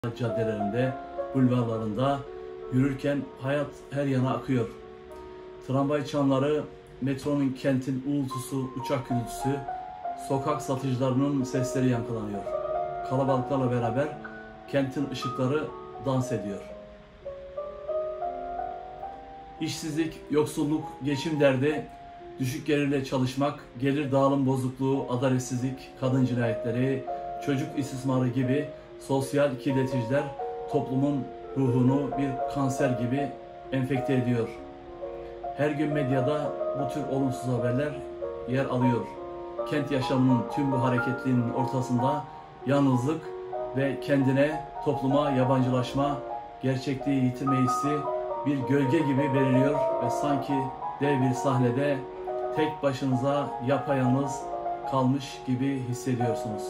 caddelerinde, bulvarlarında yürürken hayat her yana akıyor. Tramvay çanları, metronun, kentin uğultusu, uçak gürültüsü, sokak satıcılarının sesleri yankılanıyor. Kalabalıklarla beraber kentin ışıkları dans ediyor. İşsizlik, yoksulluk, geçim derdi, düşük gelirle çalışmak, gelir dağılım bozukluğu, adaletsizlik, kadın cinayetleri, çocuk istismarı gibi sosyal kirleticiler toplumun ruhunu bir kanser gibi enfekte ediyor. Her gün medyada bu tür olumsuz haberler yer alıyor. Kent yaşamının tüm bu hareketliliğinin ortasında yalnızlık ve kendine, topluma yabancılaşma, gerçekliği yitirme hissi bir gölge gibi beliriyor ve sanki dev bir sahnede tek başınıza yapayalnız kalmış gibi hissediyorsunuz.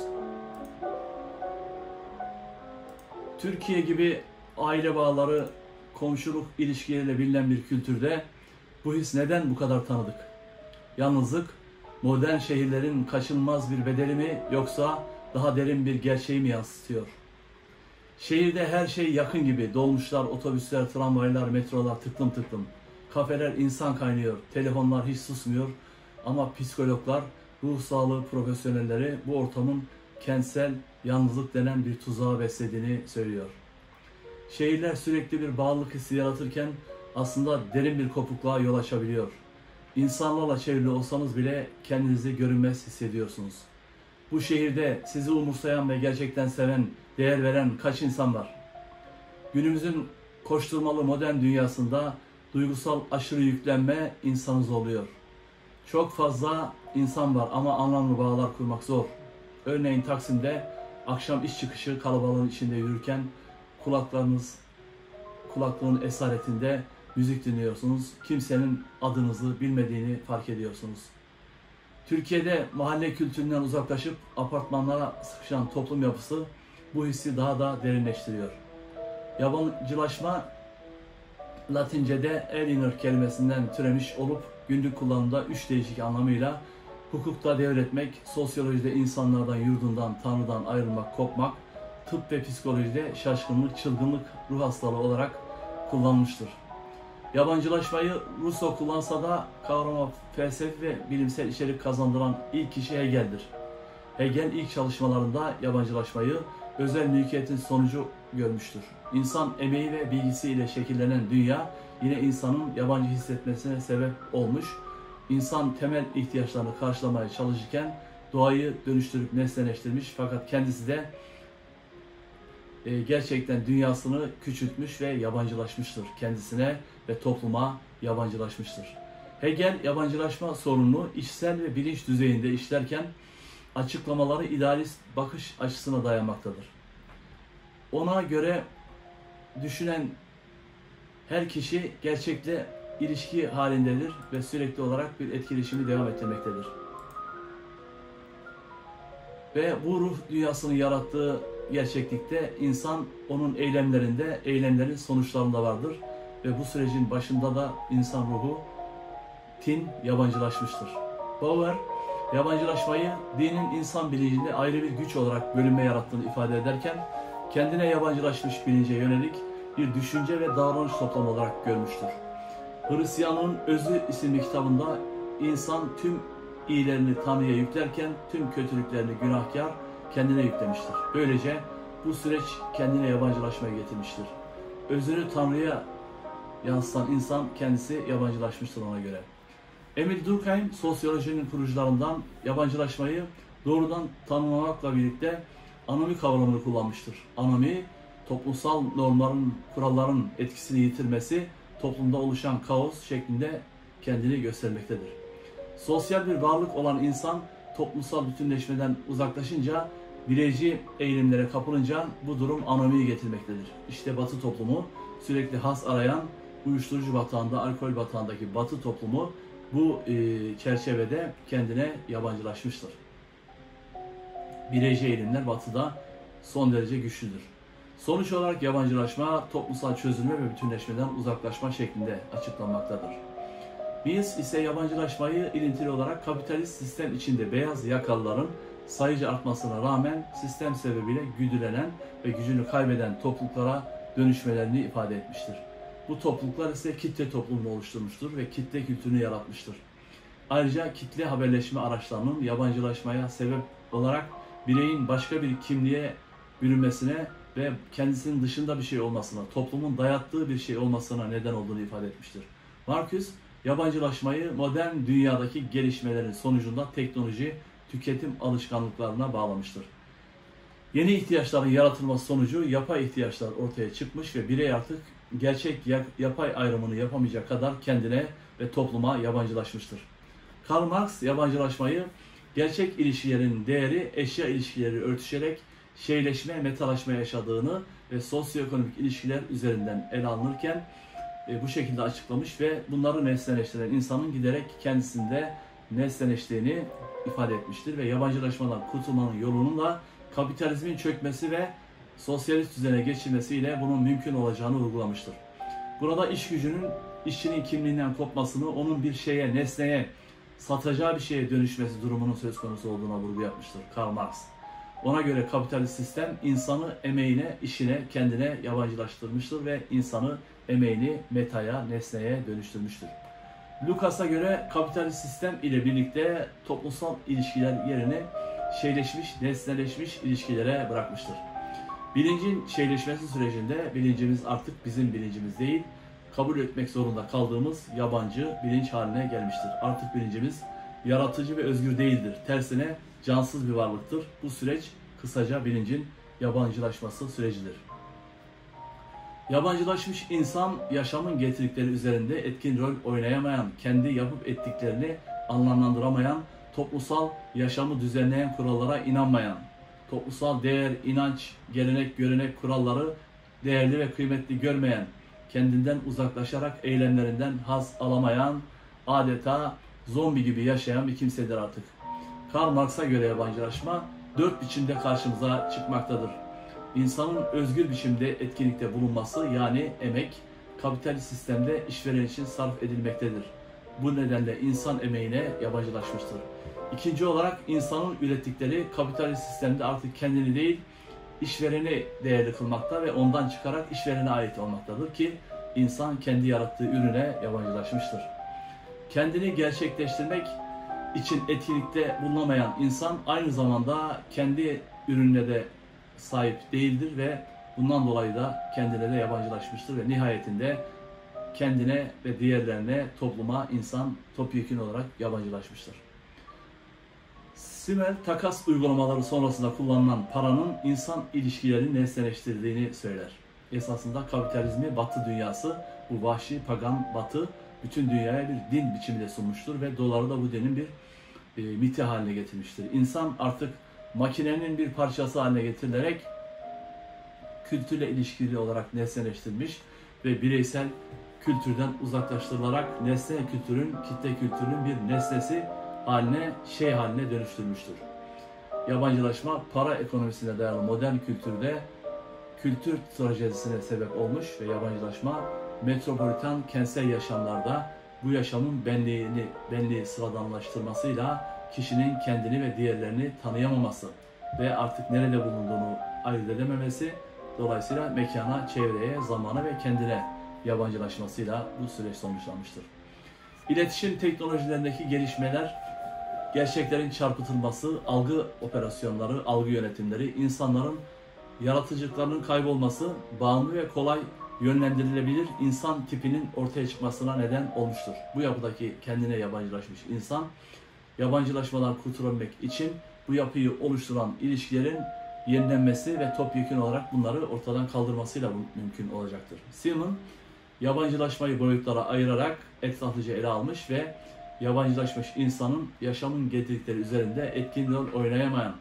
Türkiye gibi aile bağları, komşuluk ilişkileriyle bilinen bir kültürde bu his neden bu kadar tanıdık? Yalnızlık, modern şehirlerin kaçınılmaz bir bedeli mi yoksa daha derin bir gerçeği mi yansıtıyor? Şehirde her şey yakın gibi, dolmuşlar, otobüsler, tramvaylar, metrolar tıklım tıklım. Kafeler insan kaynıyor, telefonlar hiç susmuyor ama psikologlar, ruh sağlığı profesyonelleri bu ortamın kentsel yalnızlık denen bir tuzağı beslediğini söylüyor. Şehirler sürekli bir bağlılık hissi yaratırken aslında derin bir kopukluğa yol açabiliyor. İnsanlarla çevrili olsanız bile kendinizi görünmez hissediyorsunuz. Bu şehirde sizi umursayan ve gerçekten seven, değer veren kaç insan var? Günümüzün koşturmalı modern dünyasında duygusal aşırı yüklenme insanı zorluyor. Çok fazla insan var ama anlamlı bağlar kurmak zor. Örneğin Taksim'de akşam iş çıkışı kalabalığın içinde yürürken kulaklığın esaretinde müzik dinliyorsunuz. Kimsenin adınızı bilmediğini fark ediyorsunuz. Türkiye'de mahalle kültüründen uzaklaşıp apartmanlara sıkışan toplum yapısı bu hissi daha da derinleştiriyor. Yabancılaşma Latince'de aliener kelimesinden türemiş olup günlük kullanımda 3 değişik anlamıyla hukukta devretmek, sosyolojide insanlardan, yurdundan, tanrıdan ayrılmak, kopmak, tıp ve psikolojide şaşkınlık, çılgınlık, ruh hastalığı olarak kullanılmıştır. Yabancılaşmayı Rousseau kullansa da kavrama felsefi ve bilimsel içerik kazandıran ilk kişi Hegel'dir. Hegel ilk çalışmalarında yabancılaşmayı özel mülkiyetin sonucu görmüştür. İnsan emeği ve bilgisiyle şekillenen dünya yine insanın yabancı hissetmesine sebep olmuş. İnsan temel ihtiyaçlarını karşılamaya çalışırken doğayı dönüştürüp nesneleştirmiş fakat kendisi de gerçekten dünyasını küçültmüş ve yabancılaşmıştır. Kendisine ve topluma yabancılaşmıştır. Hegel yabancılaşma sorununu içsel ve bilinç düzeyinde işlerken açıklamaları idealist bakış açısına dayanmaktadır. Ona göre düşünen her kişi gerçekle ilişki halindedir ve sürekli olarak bir etkileşimi devam ettirmektedir. Ve bu ruh dünyasını yarattığı gerçeklikte insan onun eylemlerinde, eylemlerin sonuçlarında vardır. Ve bu sürecin başında da insan ruhu yabancılaşmıştır. Bauer, yabancılaşmayı dinin insan bilincinde ayrı bir güç olarak bölünme yarattığını ifade ederken, kendine yabancılaşmış bilince yönelik bir düşünce ve davranış toplamı olarak görmüştür. Hristiyanlığın Özü isimli kitabında insan tüm iyilerini Tanrı'ya yüklerken tüm kötülüklerini günahkar kendine yüklemiştir. Böylece bu süreç kendine yabancılaşmaya getirmiştir. Özünü Tanrı'ya yansıtan insan kendisi yabancılaşmıştır ona göre. Emil Durkheim sosyolojinin kurucularından yabancılaşmayı doğrudan tanımlamakla birlikte anomi kavramını kullanmıştır. Anomi, toplumsal normların, kuralların etkisini yitirmesi, toplumda oluşan kaos şeklinde kendini göstermektedir. Sosyal bir varlık olan insan toplumsal bütünleşmeden uzaklaşınca, bireyci eğilimlere kapılınca bu durum anomiyi getirmektedir. İşte Batı toplumu sürekli has arayan, uyuşturucu batağında, alkol batağındaki Batı toplumu bu çerçevede kendine yabancılaşmıştır. Bireyci eğilimler Batı'da son derece güçlüdür. Sonuç olarak yabancılaşma, toplumsal çözülme ve bütünleşmeden uzaklaşma şeklinde açıklanmaktadır. Biz ise yabancılaşmayı ilintili olarak kapitalist sistem içinde beyaz yakalıların sayıca artmasına rağmen sistem sebebiyle güdülenen ve gücünü kaybeden topluluklara dönüşmelerini ifade etmiştir. Bu topluluklar ise kitle toplumunu oluşturmuştur ve kitle kültürünü yaratmıştır. Ayrıca kitle haberleşme araçlarının yabancılaşmaya sebep olarak bireyin başka bir kimliğe bürünmesine ve kendisinin dışında bir şey olmasına, toplumun dayattığı bir şey olmasına neden olduğunu ifade etmiştir. Marcuse, yabancılaşmayı modern dünyadaki gelişmelerin sonucunda teknoloji, tüketim alışkanlıklarına bağlamıştır. Yeni ihtiyaçların yaratılması sonucu yapay ihtiyaçlar ortaya çıkmış ve birey artık gerçek yapay ayrımını yapamayacak kadar kendine ve topluma yabancılaşmıştır. Karl Marx yabancılaşmayı gerçek ilişkilerin değeri eşya ilişkileri örtüşerek şeyleşme, metalaşma yaşadığını ve sosyoekonomik ilişkiler üzerinden ele alınırken bu şekilde açıklamış ve bunları nesneleştiren insanın giderek kendisinde nesneleştiğini ifade etmiştir ve yabancılaşmadan kurtulmanın yolunun da kapitalizmin çökmesi ve sosyalist düzene geçilmesiyle bunun mümkün olacağını vurgulamıştır. Burada iş gücünün işçinin kimliğinden kopmasını, onun bir şeye, nesneye, satacağı bir şeye dönüşmesi durumunun söz konusu olduğuna vurgu yapmıştır Karl Marx. Ona göre kapitalist sistem insanı emeğine, işine, kendine yabancılaştırmıştır ve insanı emeğini metaya, nesneye dönüştürmüştür. Lucas'a göre kapitalist sistem ile birlikte toplumsal ilişkiler yerini şeyleşmiş, nesneleşmiş ilişkilere bırakmıştır. Bilincin şeyleşmesi sürecinde bilincimiz artık bizim bilincimiz değil, kabul etmek zorunda kaldığımız yabancı bilinç haline gelmiştir. Artık bilincimiz yaratıcı ve özgür değildir. Tersine cansız bir varlıktır. Bu süreç kısaca bilincin yabancılaşması sürecidir. Yabancılaşmış insan yaşamın getirdikleri üzerinde etkin rol oynayamayan, kendi yapıp ettiklerini anlamlandıramayan, toplumsal yaşamı düzenleyen kurallara inanmayan, toplumsal değer, inanç, gelenek, görenek kuralları değerli ve kıymetli görmeyen, kendinden uzaklaşarak eylemlerinden haz alamayan, adeta zombi gibi yaşayan bir kimsedir artık. Karl Marx'a göre yabancılaşma 4 biçimde karşımıza çıkmaktadır. İnsanın özgür biçimde etkinlikte bulunması yani emek, kapitalist sistemde işveren için sarf edilmektedir. Bu nedenle insan emeğine yabancılaşmıştır. İkinci olarak insanın ürettikleri kapitalist sistemde artık kendini değil, işvereni değerli kılmakta ve ondan çıkarak işverene ait olmaktadır ki insan kendi yarattığı ürüne yabancılaşmıştır. Kendini gerçekleştirmek için etkinlikte bulunamayan insan aynı zamanda kendi ürününe de sahip değildir ve bundan dolayı da kendine de yabancılaşmıştır ve nihayetinde kendine ve diğerlerine, topluma, insan topyekün olarak yabancılaşmıştır. Simmel, takas uygulamaları sonrasında kullanılan paranın insan ilişkilerini nesneleştirdiğini söyler. Esasında kapitalizmi Batı dünyası, bu vahşi pagan Batı, bütün dünyaya bir din biçimiyle sunmuştur ve doları da bu dinin bir miti haline getirmiştir. İnsan artık makinenin bir parçası haline getirilerek kültürle ilişkili olarak nesneleştirilmiş ve bireysel kültürden uzaklaştırılarak nesne kültürün, kitle kültürünün bir nesnesi haline, şey haline dönüştürmüştür. Yabancılaşma, para ekonomisine dayalı modern kültürde kültür trajedisine sebep olmuş ve yabancılaşma, metropolitan kentsel yaşamlarda bu yaşamın benliği sıradanlaştırmasıyla kişinin kendini ve diğerlerini tanıyamaması ve artık nerede bulunduğunu ayırt edememesi, dolayısıyla mekana, çevreye, zamana ve kendine yabancılaşmasıyla bu süreç sonuçlanmıştır. İletişim teknolojilerindeki gelişmeler, gerçeklerin çarpıtılması, algı operasyonları, algı yönetimleri, insanların yaratıcılıklarının kaybolması, bağımlı ve kolay yönlendirilebilir insan tipinin ortaya çıkmasına neden olmuştur. Bu yapıdaki kendine yabancılaşmış insan, yabancılaşmadan kurtulabilmek için bu yapıyı oluşturan ilişkilerin yenilenmesi ve topyekün olarak bunları ortadan kaldırmasıyla mümkün olacaktır. Simon, yabancılaşmayı boyutlara ayırarak etraflıca ele almış ve yabancılaşmış insanın yaşamın getirdikleri üzerinde etkin rol oynayamayan,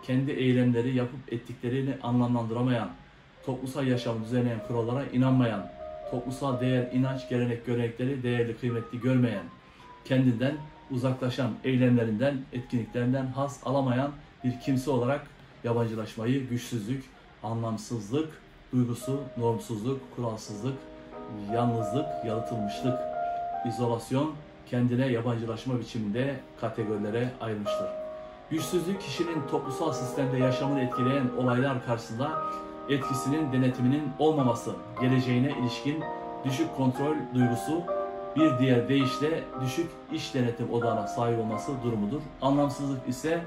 kendi eylemleri yapıp ettiklerini anlamlandıramayan, toplumsal yaşamı düzenleyen kurallara inanmayan, toplumsal değer, inanç, gelenek, görenekleri değerli, kıymetli görmeyen, kendinden uzaklaşan, eylemlerinden, etkinliklerinden haz alamayan bir kimse olarak yabancılaşmayı güçsüzlük, anlamsızlık, duygusu, normsuzluk, kuralsızlık, yalnızlık, yalıtılmışlık, izolasyon, kendine yabancılaşma biçiminde kategorilere ayırmıştır. Güçsüzlük kişinin toplumsal sistemde yaşamını etkileyen olaylar karşısında etkisinin denetiminin olmaması, geleceğine ilişkin düşük kontrol duygusu, bir diğer deyişle düşük iş denetim odağına sahip olması durumudur. Anlamsızlık ise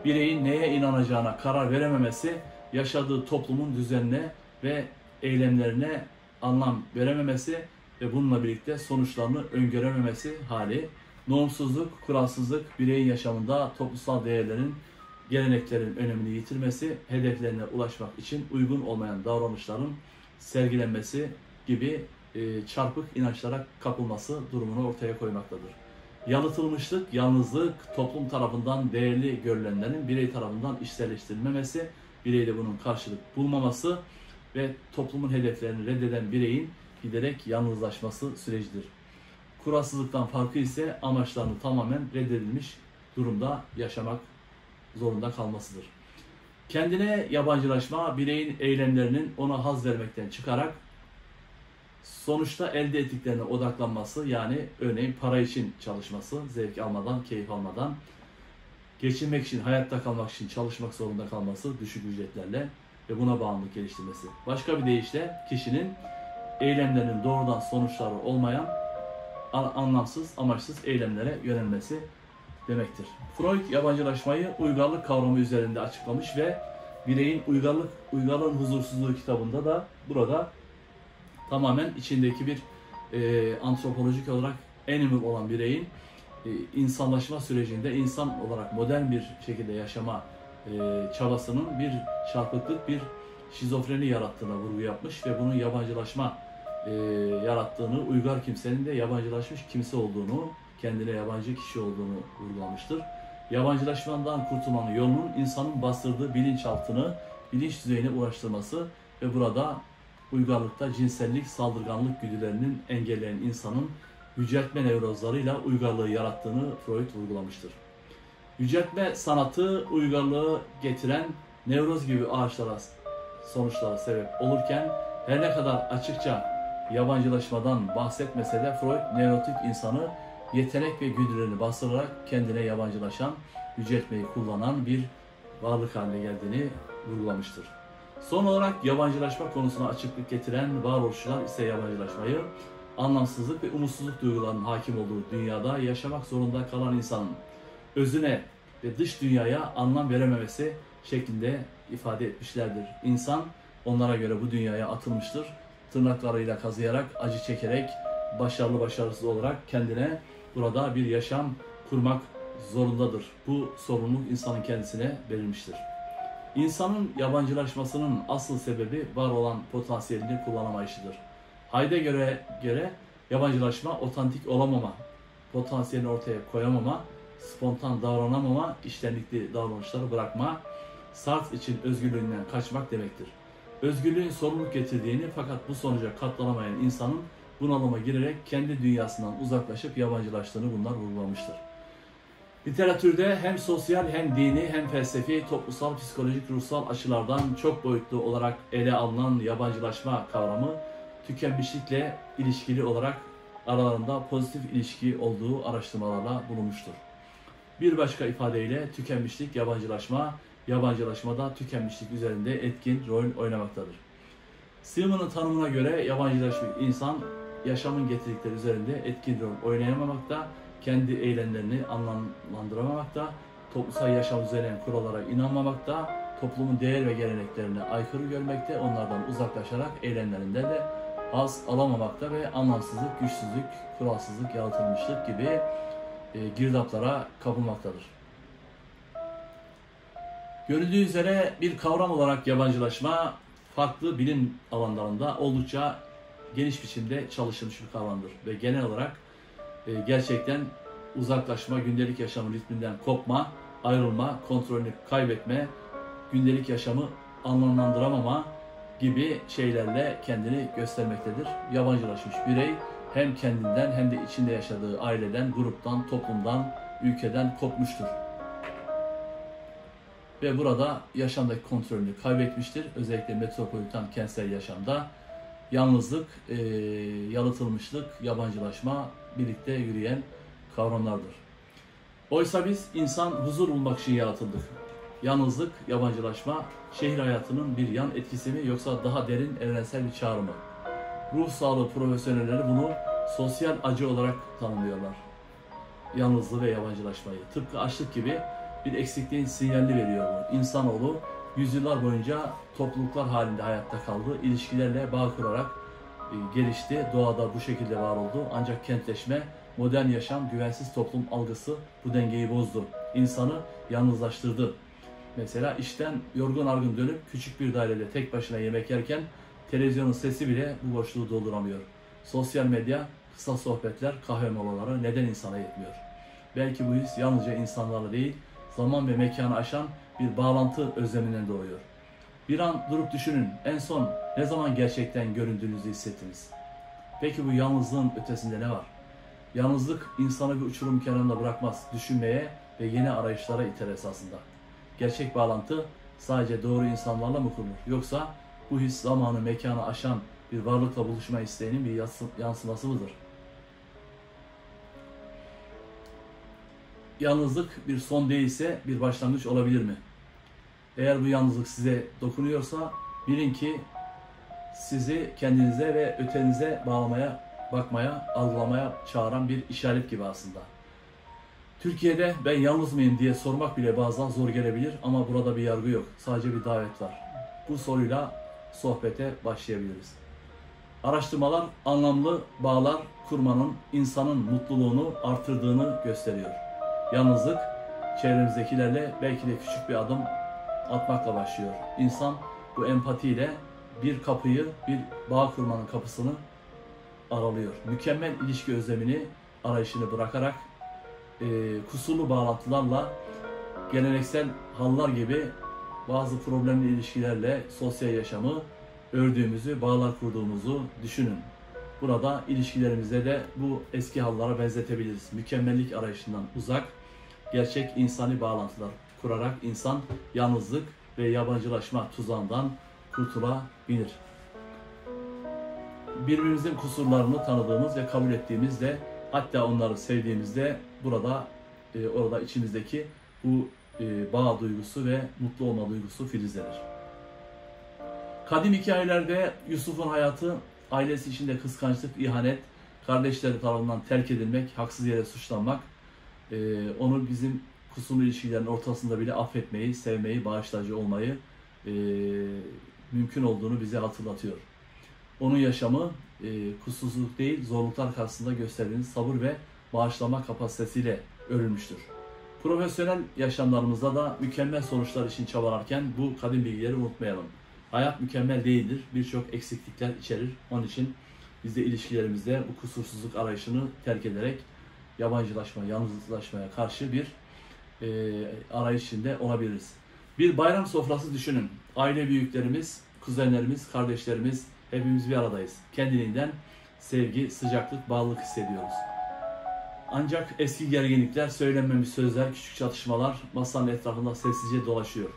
bireyin neye inanacağına karar verememesi, yaşadığı toplumun düzenine ve eylemlerine anlam verememesi ve bununla birlikte sonuçlarını öngörememesi hali. Normsuzluk, kuralsızlık, bireyin yaşamında toplumsal değerlerin, geleneklerin önemini yitirmesi, hedeflerine ulaşmak için uygun olmayan davranışların sergilenmesi gibi çarpık inançlara kapılması durumunu ortaya koymaktadır. Yalıtılmışlık, yalnızlık, toplum tarafından değerli görülenlerin birey tarafından içselleştirilmemesi, bireyde bunun karşılık bulmaması ve toplumun hedeflerini reddeden bireyin giderek yalnızlaşması sürecidir. Kuralsızlıktan farkı ise amaçlarını tamamen reddedilmiş durumda yaşamak zorunda kalmasıdır. Kendine yabancılaşma, bireyin eylemlerinin ona haz vermekten çıkarak sonuçta elde ettiklerine odaklanması, yani örneğin para için çalışması, zevk almadan, keyif almadan, geçinmek için, hayatta kalmak için çalışmak zorunda kalması düşük ücretlerle ve buna bağımlılık geliştirmesi. Başka bir deyişle kişinin eylemlerinin doğrudan sonuçları olmayan anlamsız, amaçsız eylemlere yönelmesi demektir. Freud yabancılaşmayı uygarlık kavramı üzerinde açıklamış ve bireyin uygarlığın huzursuzluğu kitabında da burada tamamen içindeki bir antropolojik olarak animal olan bireyin insanlaşma sürecinde insan olarak modern bir şekilde yaşama çabasının bir çarpıklık, bir şizofreni yarattığına vurgu yapmış ve bunun yabancılaşma yarattığını, uygar kimsenin de yabancılaşmış kimse olduğunu, kendine yabancı kişi olduğunu vurgulamıştır. Yabancılaşmadan kurtulmanın yolunun insanın bastırdığı bilinçaltını bilinç düzeyine ulaştırması ve burada uygarlıkta cinsellik, saldırganlık güdülerinin engelleyen insanın yüceltme nevrozlarıyla uygarlığı yarattığını Freud vurgulamıştır. Yüceltme sanatı uygarlığı getiren nevroz gibi sonuçlara sebep olurken her ne kadar açıkça yabancılaşmadan bahsetmese de Freud nevrotik insanı yetenek ve güdülerini bastırarak kendine yabancılaşan, yüceltmeyi kullanan bir varlık haline geldiğini vurgulamıştır. Son olarak yabancılaşma konusuna açıklık getiren varoluşçular ise yabancılaşmayı anlamsızlık ve umutsuzluk duygularının hakim olduğu dünyada yaşamak zorunda kalan insanın özüne ve dış dünyaya anlam verememesi şeklinde ifade etmişlerdir. İnsan onlara göre bu dünyaya atılmıştır. Tırnaklarıyla kazıyarak, acı çekerek, başarılı başarısız olarak kendine burada bir yaşam kurmak zorundadır. Bu sorumluluk insanın kendisine verilmiştir. İnsanın yabancılaşmasının asıl sebebi var olan potansiyelini kullanamayışıdır. Heidegger'e göre yabancılaşma otantik olamama, potansiyelini ortaya koyamama, spontan davranamama, içtenlikli davranışları bırakma, Sartre için özgürlüğünden kaçmak demektir. Özgürlüğün sorumluluk getirdiğini fakat bu sonuca katlanamayan insanın bunalıma girerek kendi dünyasından uzaklaşıp yabancılaştığını bunlar vurgulamıştır. Literatürde hem sosyal hem dini hem felsefi, toplumsal, psikolojik, ruhsal açılardan çok boyutlu olarak ele alınan yabancılaşma kavramı tükenmişlikle ilişkili olarak aralarında pozitif ilişki olduğu araştırmalarla bulunmuştur. Bir başka ifadeyle tükenmişlik, yabancılaşmada tükenmişlik üzerinde etkin rol oynamaktadır. Simon'un tanımına göre yabancılaşmış insan yaşamın getirdikleri üzerinde etkin rol oynayamamakta, kendi eylemlerini anlamlandıramamakta, toplumsal yaşam üzerine kurallara inanmamakta, toplumun değer ve geleneklerine aykırı görmekte, onlardan uzaklaşarak eylemlerinde de haz alamamakta ve anlamsızlık, güçsüzlük, kuralsızlık, yalıtılmışlık gibi girdaplara kapılmaktadır. Görüldüğü üzere bir kavram olarak yabancılaşma farklı bilim alanlarında oldukça geniş biçimde çalışılmış bir kavramdır ve genel olarak gerçekten uzaklaşma, gündelik yaşamın ritminden kopma, ayrılma, kontrolünü kaybetme, gündelik yaşamı anlamlandıramama gibi şeylerle kendini göstermektedir. Yabancılaşmış birey hem kendinden hem de içinde yaşadığı aileden, gruptan, toplumdan, ülkeden kopmuştur. Ve burada yaşamdaki kontrolünü kaybetmiştir. Özellikle metropolitan kentsel yaşamda yalnızlık, yalıtılmışlık, yabancılaşma birlikte yürüyen kavramlardır. Oysa biz insan huzur bulmak için yaratıldık. Yalnızlık, yabancılaşma, şehir hayatının bir yan etkisi mi yoksa daha derin evrensel bir çağrı mı? Ruh sağlığı profesyonelleri bunu sosyal acı olarak tanımlıyorlar. Yalnızlığı ve yabancılaşmayı. Tıpkı açlık gibi bir eksikliğin sinyalini veriyor bu. İnsanoğlu yüzyıllar boyunca topluluklar halinde hayatta kaldı. İlişkilerle bağ kurarak gelişti. Doğada bu şekilde var oldu. Ancak kentleşme, modern yaşam, güvensiz toplum algısı bu dengeyi bozdu. İnsanı yalnızlaştırdı. Mesela işten yorgun argın dönüp küçük bir dairede tek başına yemek yerken televizyonun sesi bile bu boşluğu dolduramıyor. Sosyal medya, kısa sohbetler, kahve molaları neden insana yetmiyor? Belki bu his yalnızca insanlarla değil, zaman ve mekanı aşan bir bağlantı özleminden doğuyor. Bir an durup düşünün, en son ne zaman gerçekten göründüğünüzü hissettiniz? Peki bu yalnızlığın ötesinde ne var? Yalnızlık insanı bir uçurum kenarında bırakmaz, düşünmeye ve yeni arayışlara iter esasında. Gerçek bağlantı sadece doğru insanlarla mı kurulur? Yoksa bu his zamanı, mekanı aşan bir varlıkla buluşma isteğinin bir yansıması mıdır? Yalnızlık bir son değilse bir başlangıç olabilir mi? Eğer bu yalnızlık size dokunuyorsa bilin ki sizi kendinize ve ötenize bağlamaya, bakmaya, algılamaya çağıran bir işaret gibi aslında. Türkiye'de ben yalnız mıyım diye sormak bile bazen zor gelebilir ama burada bir yargı yok. Sadece bir davet var. Bu soruyla sohbete başlayabiliriz. Araştırmalar anlamlı bağlar kurmanın insanın mutluluğunu artırdığını gösteriyor. Yalnızlık çevremizdekilerle belki de küçük bir adım atmakla başlıyor. İnsan bu empatiyle bir kapıyı, bir bağ kurmanın kapısını aralıyor. Mükemmel ilişki özlemini, arayışını bırakarak kusurlu bağlantılarla, geleneksel hallar gibi bazı problemli ilişkilerle sosyal yaşamı ördüğümüzü, bağlar kurduğumuzu düşünün. Burada ilişkilerimize de bu eski hallara benzetebiliriz. Mükemmellik arayışından uzak, gerçek insani bağlantılar kurarak insan yalnızlık ve yabancılaşma tuzağından kurtulabilir. Birbirimizin kusurlarını tanıdığımız ve kabul ettiğimizde, hatta onları sevdiğimizde orada içimizdeki bu bağ duygusu ve mutlu olma duygusu filizlenir. Kadim hikayelerde Yusuf'un hayatı, ailesi içinde kıskançlık, ihanet, kardeşleri tarafından terk edilmek, haksız yere suçlanmak, onu bizim kusurlu ilişkilerin ortasında bile affetmeyi, sevmeyi, bağışlayıcı olmayı mümkün olduğunu bize hatırlatıyor. Onun yaşamı kusursuzluk değil, zorluklar karşısında gösterdiğiniz sabır ve bağışlama kapasitesiyle örülmüştür. Profesyonel yaşamlarımızda da mükemmel sonuçlar için çabalarken bu kadim bilgileri unutmayalım. Hayat mükemmel değildir, birçok eksiklikler içerir. Onun için biz de ilişkilerimizde bu kusursuzluk arayışını terk ederek yabancılaşma, yalnızlaşmaya karşı bir arayış içinde olabiliriz. Bir bayram sofrası düşünün. Aile büyüklerimiz, kuzenlerimiz, kardeşlerimiz hepimiz bir aradayız. Kendiliğinden sevgi, sıcaklık, bağlılık hissediyoruz. Ancak eski gerginlikler, söylenmemiş sözler, küçük çatışmalar masanın etrafında sessizce dolaşıyor.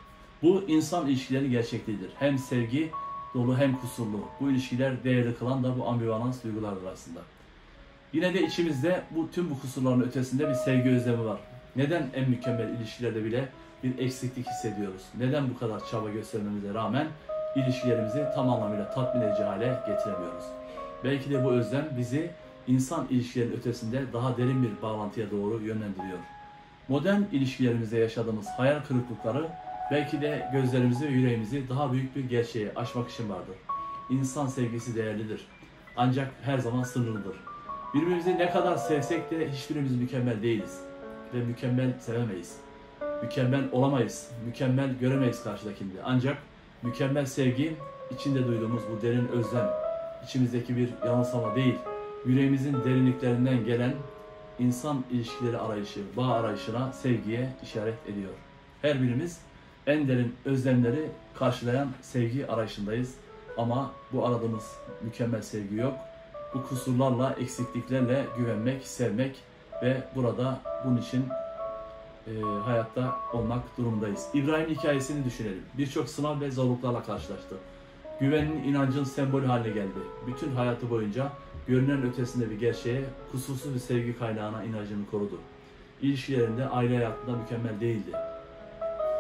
Bu insan ilişkilerinin gerçekliğidir. Hem sevgi dolu hem kusurlu. Bu ilişkiler değerli kılan da bu ambivalans duygulardır aslında. Yine de içimizde tüm bu kusurların ötesinde bir sevgi özlemi var. Neden en mükemmel ilişkilerde bile bir eksiklik hissediyoruz? Neden bu kadar çaba göstermemize rağmen ilişkilerimizi tam anlamıyla tatmin edici hale getiremiyoruz? Belki de bu özlem bizi insan ilişkilerinin ötesinde daha derin bir bağlantıya doğru yönlendiriyor. Modern ilişkilerimizde yaşadığımız hayal kırıklıkları belki de gözlerimizi ve yüreğimizi daha büyük bir gerçeğe aşmak için vardır. İnsan sevgisi değerlidir. Ancak her zaman sınırlıdır. Birbirimizi ne kadar sevsek de hiçbirimiz mükemmel değiliz. Ve mükemmel sevemeyiz. Mükemmel olamayız. Mükemmel göremeyiz karşıdakinde. Ancak mükemmel sevgi, içinde duyduğumuz bu derin özlem, içimizdeki bir yanılsama değil, yüreğimizin derinliklerinden gelen insan ilişkileri arayışı, bağ arayışına, sevgiye işaret ediyor. Her birimiz en derin özlemleri karşılayan sevgi arayışındayız. Ama bu aradığımız mükemmel sevgi yok. Bu kusurlarla, eksikliklerle güvenmek, sevmek ve burada bunun için hayatta olmak durumundayız. İbrahim hikayesini düşünelim. Birçok sınav ve zorluklarla karşılaştı. Güvenin, inancın sembolü haline geldi. Bütün hayatı boyunca görünen ötesinde bir gerçeğe, kusursuz bir sevgi kaynağına inancını korudu. ilişkilerinde, aile hayatında mükemmel değildi.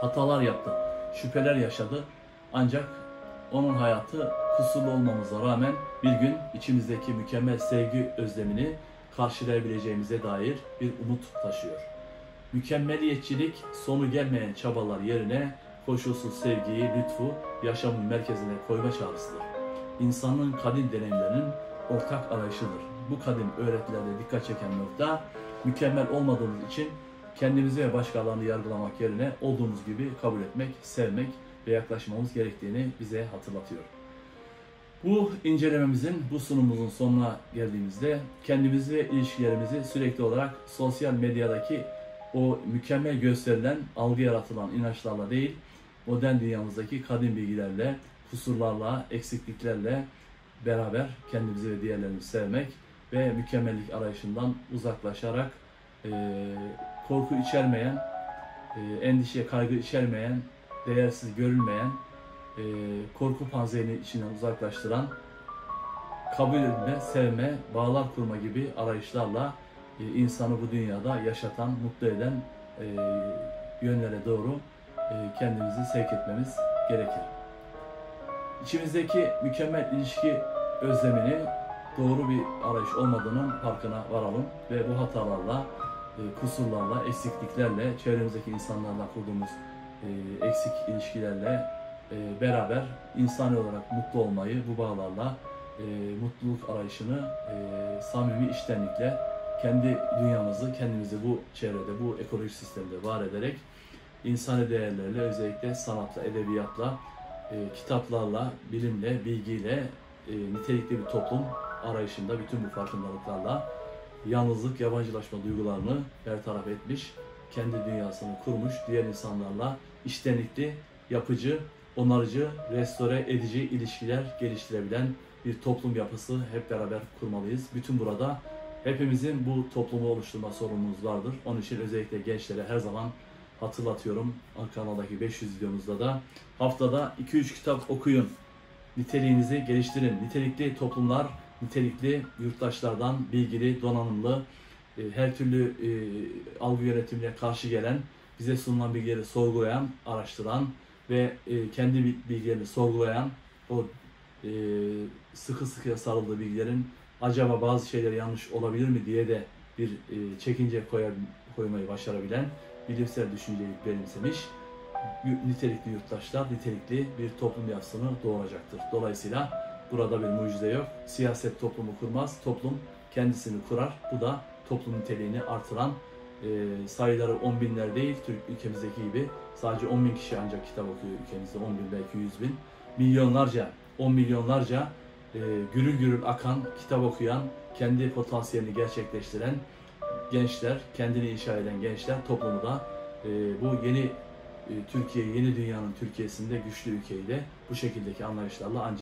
Hatalar yaptı, şüpheler yaşadı. Ancak onun hayatı kusurlu olmamıza rağmen bir gün içimizdeki mükemmel sevgi özlemini karşılayabileceğimize dair bir umut taşıyor. Mükemmeliyetçilik, sonu gelmeyen çabalar yerine koşulsuz sevgiyi, lütfu yaşamın merkezine koyma çağrısıdır. İnsanın kadim deneyimlerinin ortak arayışıdır. Bu kadim öğretilerde dikkat çeken nokta, mükemmel olmadığımız için kendimizi ve başkalarını yargılamak yerine olduğumuz gibi kabul etmek, sevmek ve yaklaşmamız gerektiğini bize hatırlatıyor. Bu incelememizin, bu sunumumuzun sonuna geldiğimizde kendimizi ve ilişkilerimizi sürekli olarak sosyal medyadaki o mükemmel gösterilen, algı yaratılan inançlarla değil, modern dünyamızdaki kadim bilgilerle, kusurlarla, eksikliklerle beraber kendimizi ve diğerlerimizi sevmek ve mükemmellik arayışından uzaklaşarak korku içermeyen, endişe, kaygı içermeyen, değersiz görülmeyen, korku panzerini içinden uzaklaştıran, kabul etme, sevme, bağlar kurma gibi arayışlarla insanı bu dünyada yaşatan, mutlu eden yönlere doğru kendimizi sevk etmemiz gerekir. İçimizdeki mükemmel ilişki özlemini doğru bir arayış olmadığının farkına varalım ve bu hatalarla, kusurlarla, eksikliklerle, çevremizdeki insanlarla kurduğumuz eksik ilişkilerle beraber insani olarak mutlu olmayı, bu bağlarla mutluluk arayışını samimi içtenlikle kendi dünyamızı, kendimizi bu çevrede, bu ekolojik sistemde var ederek insani değerlerle, özellikle sanatla, edebiyatla, kitaplarla, bilimle, bilgiyle nitelikli bir toplum arayışında bütün bu farkındalıklarla yalnızlık, yabancılaşma duygularını bertaraf etmiş, kendi dünyasını kurmuş, diğer insanlarla içtenlikli, yapıcı, onarıcı, restore edici ilişkiler geliştirebilen bir toplum yapısı hep beraber kurmalıyız. Bütün burada hepimizin bu toplumu oluşturma sorumluluğumuz vardır. Onun için özellikle gençlere her zaman hatırlatıyorum. Kanaldaki 500 videomuzda da haftada 2-3 kitap okuyun. Niteliğinizi geliştirin. Nitelikli toplumlar, nitelikli yurttaşlardan bilgili, donanımlı, her türlü algı yönetimine karşı gelen, bize sunulan bilgileri sorgulayan, araştıran ve kendi bilgilerini sorgulayan, o sıkı sıkıya sarıldığı bilgilerin acaba bazı şeyler yanlış olabilir mi diye de bir çekince koymayı başarabilen, bilimsel düşünceyi benimsemiş nitelikli yurttaşlar, nitelikli bir toplum yapısını doğuracaktır. Dolayısıyla burada bir mucize yok. Siyaset toplumu kurmaz, toplum kendisini kurar. Bu da toplum niteliğini artıran, sayıları 10 binler değil, ülkemizdeki gibi sadece 10 bin kişi ancak kitap okuyor ülkemizde, 10 bin belki 100 bin. Milyonlarca, 10 milyonlarca gürül gürül akan, kitap okuyan, kendi potansiyelini gerçekleştiren gençler, kendini inşa eden gençler toplumu da bu yeni Türkiye, yeni dünyanın Türkiye'sinde güçlü ülkeyi de bu şekildeki anlayışlarla ancak